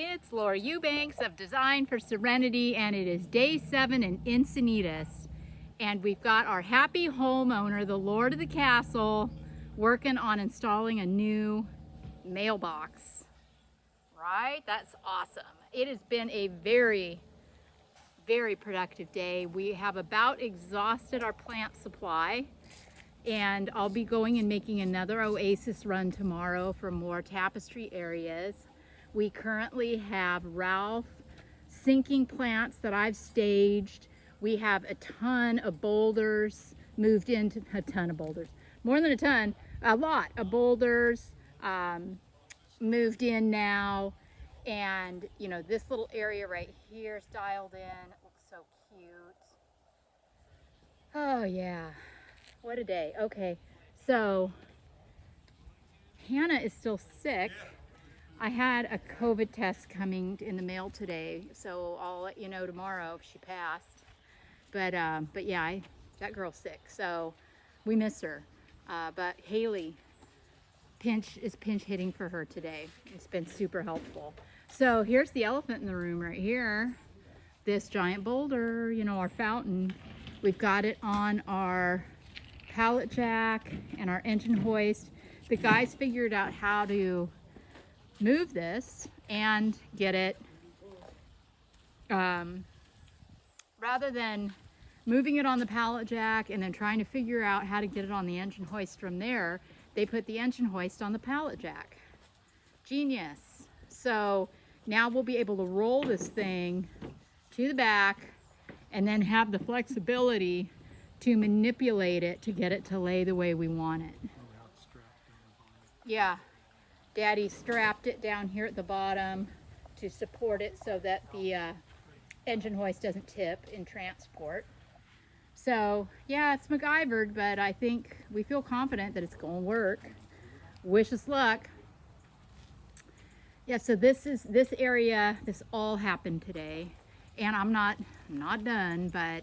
It's Laura Eubanks of Design for Serenity, and it is day 7 in Encinitas. And we've got our happy homeowner, the Lord of the Castle, working on installing a new mailbox. Right? That's awesome. It has been a very productive day. We have about exhausted our plant supply, and I'll be going and making another oasis run tomorrow for more tapestry areas. We currently have Ralph sinking plants that I've staged. We have a ton of boulders moved into, more than a ton, a lot of boulders moved in now. And you know, this little area right here is dialed in. It looks so cute. Oh yeah, what a day. Okay, so Hannah is still sick. I had a COVID test coming in the mail today, so I'll let you know tomorrow if she passed. But yeah, that girl's sick, so we miss her. But Haley is pinch hitting for her today. It's been super helpful. So here's the elephant in the room right here. This giant boulder, you know, our fountain. We've got it on our pallet jack and our engine hoist. The guys figured out how to move this and get it, rather than moving it on the pallet jack and then trying to figure out how to get it on the engine hoist from there, they put the engine hoist on the pallet jack. Genius. So now we'll be able to roll this thing to the back and then have the flexibility to manipulate it to get it to lay the way we want it. Yeah. Daddy strapped it down here at the bottom to support it so that the engine hoist doesn't tip in transport. So yeah, it's MacGyvered, but I think we feel confident that it's going to work. Wish us luck. Yeah, so this area, this all happened today, and I'm not done, but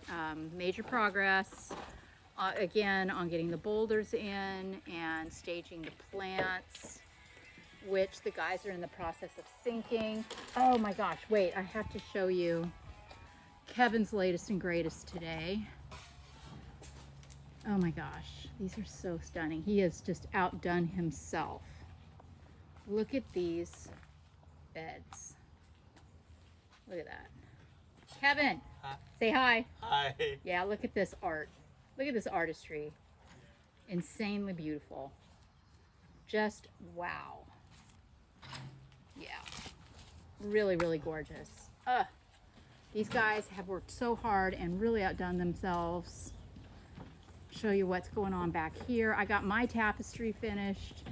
major progress again on getting the boulders in and staging the plants, which the guys are in the process of sinking. Oh my gosh, wait, I have to show you Kevin's latest and greatest today. Oh my gosh, these are so stunning. He has just outdone himself. Look at these beds. Look at that. Kevin, hi. Say hi. Hi. Yeah, look at this art. Look at this artistry. Insanely beautiful. Just wow. Yeah, really gorgeous. These guys have worked so hard and really outdone themselves. Show you what's going on back here. I got my tapestry finished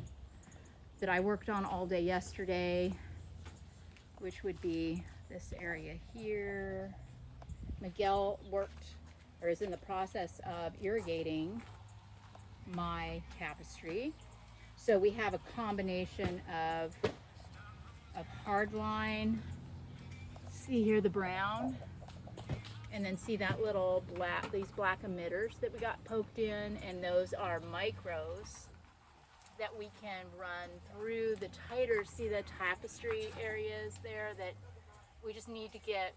that I worked on all day yesterday, which would be this area here. Miguel is in the process of irrigating my tapestry. So we have a combination of hardline, see here the brown, and then see that little black, these black emitters that we got poked in, and those are micros that we can run through the tighter, see the tapestry areas there that we just need to get,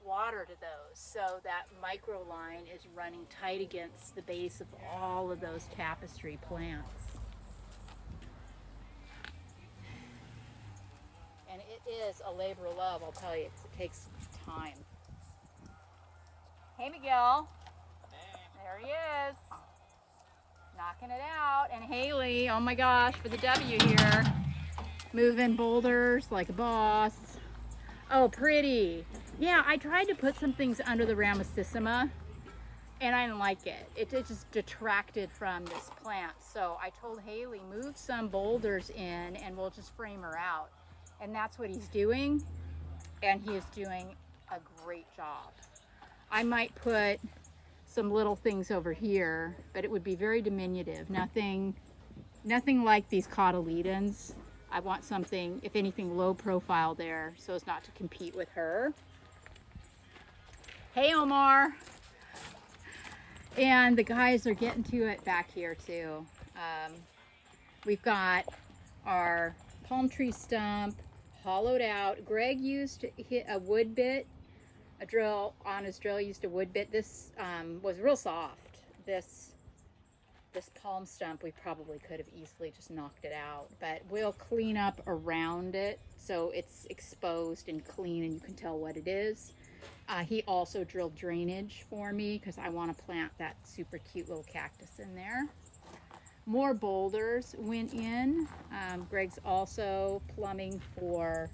water to those, so that micro line is running tight against the base of all of those tapestry plants. And it is a labor of love, I'll tell you. It takes time. Hey, Miguel. Hey. There he is. Knocking it out. And Haley, oh my gosh, for the W here. Moving boulders like a boss. Oh, pretty. Yeah, I tried to put some things under the Ramosissima, and I didn't like it. It just detracted from this plant. So I told Haley, move some boulders in and we'll just frame her out. And that's what he's doing, and he is doing a great job. I might put some little things over here, but it would be very diminutive. Nothing like these cotyledons. I want something, if anything, low profile there so as not to compete with her. Hey, Omar. And the guys are getting to it back here too. We've got our palm tree stump, hollowed out. Greg used a wood bit, a drill on his drill, used a wood bit. This was real soft. This palm stump, we probably could have easily just knocked it out, but we'll clean up around it so it's exposed and clean and you can tell what it is. He also drilled drainage for me because I want to plant that super cute little cactus in there. More boulders went in. Greg's also plumbing for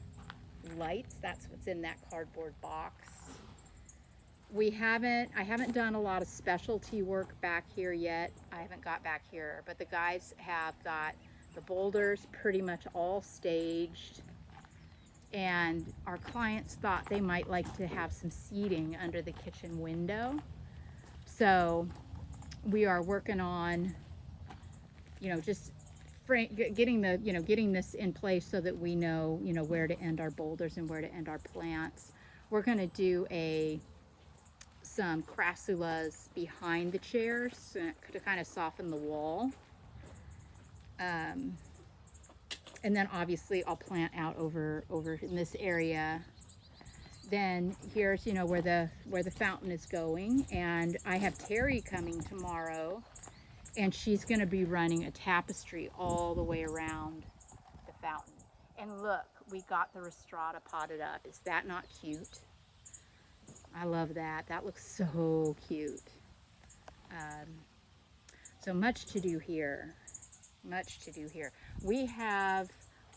lights. That's what's in that cardboard box. I haven't done a lot of specialty work back here yet. I haven't got back here, but the guys have got the boulders pretty much all staged. And our clients thought they might like to have some seating under the kitchen window. So we are working on, just getting this in place so that we know, where to end our boulders and where to end our plants. We're going to do some crassulas behind the chairs to kind of soften the wall. And then obviously I'll plant out over in this area. Then here's, where the fountain is going. And I have Terry coming tomorrow, and she's going to be running a tapestry all the way around the fountain. And look, we got the Rostrata potted up. Is that not cute? I love that. That looks so cute. So much to do here. Much to do here. We have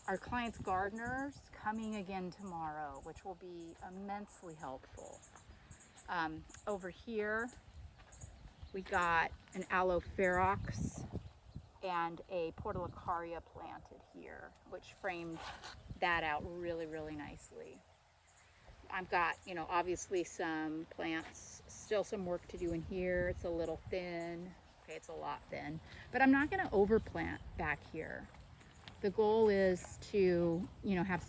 our clients' gardeners coming again tomorrow, which will be immensely helpful. Over here, we got an aloe ferox and a portulacaria planted here, which framed that out really, really nicely. I've got, obviously some plants, still some work to do in here. It's a little thin. Okay, it's a lot thin, but I'm not going to overplant back here. The goal is to, have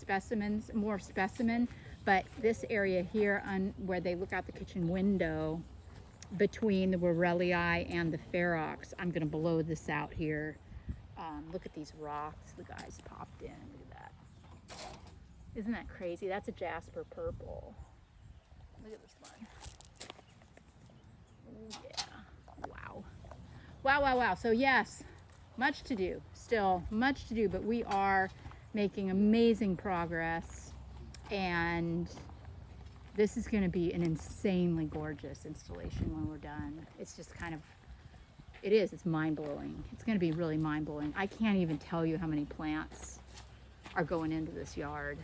more specimen, but this area here where they look out the kitchen window between the Borellii and the ferox, I'm going to blow this out here. Look at these rocks the guys popped in. Look at that. Isn't that crazy? That's a jasper purple. Look at this one. Oh, yeah. Wow. Wow, wow, wow. So yes, much to do. Still much to do, but we are making amazing progress. And this is going to be an insanely gorgeous installation when we're done. It's just it's mind-blowing. It's going to be really mind-blowing. I can't even tell you how many plants are going into this yard.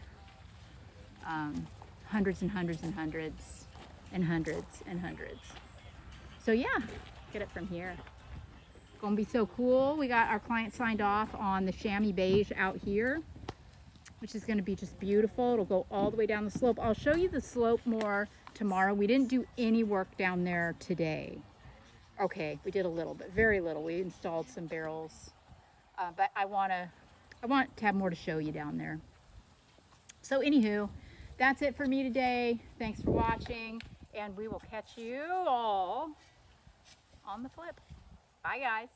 Hundreds and hundreds and hundreds and hundreds and hundreds. So yeah, get it from here. Gonna be so cool. We got our client signed off on the chamois beige out here, which is gonna be just beautiful. It'll go all the way down the slope. I'll show you the slope more tomorrow. We didn't do any work down there today. Okay, we did a little bit, very little. We installed some barrels, but I want to have more to show you down there. So anywho, that's it for me today. Thanks for watching, and we will catch you all on the flip. Bye, guys.